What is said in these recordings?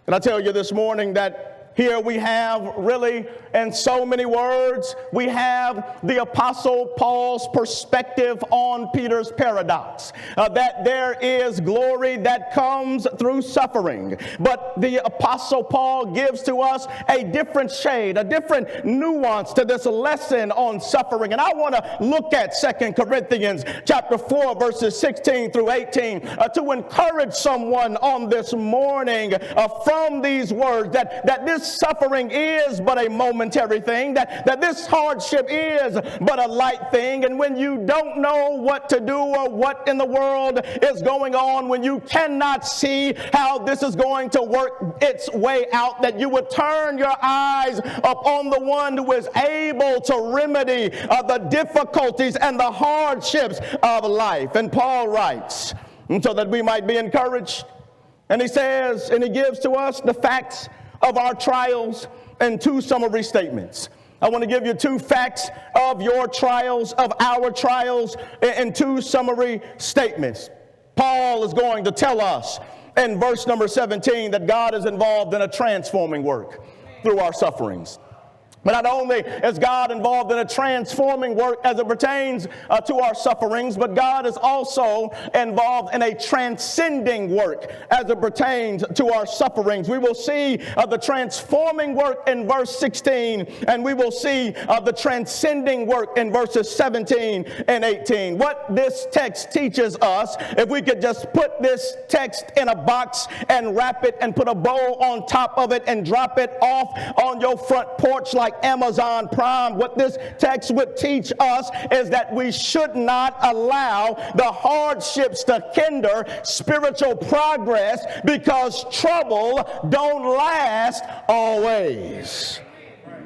And I tell you this morning that here we have really, in so many words, we have the Apostle Paul's perspective on Peter's paradox. That there is glory that comes through suffering. But the Apostle Paul gives to us a different shade, a different nuance to this lesson on suffering. And I want to look at 2 Corinthians chapter 4, verses 16 through 18 to encourage someone on this morning from these words that this suffering is but a momentary thing, that this hardship is but a light thing. And when you don't know what to do or what in the world is going on, when you cannot see how this is going to work its way out, that you would turn your eyes upon the one who is able to remedy the difficulties and the hardships of life. And Paul writes, and so that we might be encouraged, and he says, and he gives to us the facts of our trials in two summary statements. I want to give you two facts of your trials, of our trials, in two summary statements. Paul is going to tell us in verse number 17 that God is involved in a transforming work through our sufferings. But not only is God involved in a transforming work as it pertains to our sufferings, but God is also involved in a transcending work as it pertains to our sufferings. We will see the transforming work in verse 16, and we will see the transcending work in verses 17 and 18. What this text teaches us, if we could just put this text in a box and wrap it and put a bow on top of it and drop it off on your front porch like Amazon Prime, what this text would teach us is that we should not allow the hardships to hinder spiritual progress, because trouble don't last always.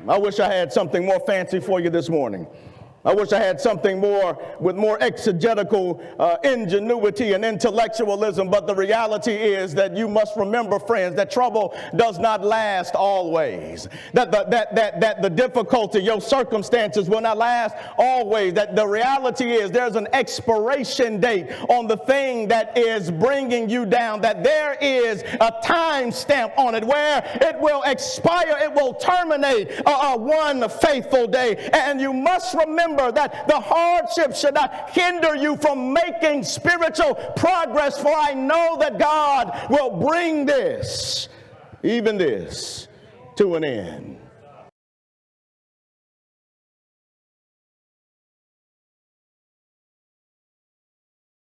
I wish I had something more fancy for you this morning. I wish I had something more with more exegetical ingenuity and intellectualism, but the reality is that you must remember, friends, that trouble does not last always. That the difficulty, your circumstances will not last always. That the reality is there's an expiration date on the thing that is bringing you down. That there is a time stamp on it where it will expire, it will terminate one faithful day. And you must remember that the hardship should not hinder you from making spiritual progress, for I know that God will bring this, even this, to an end.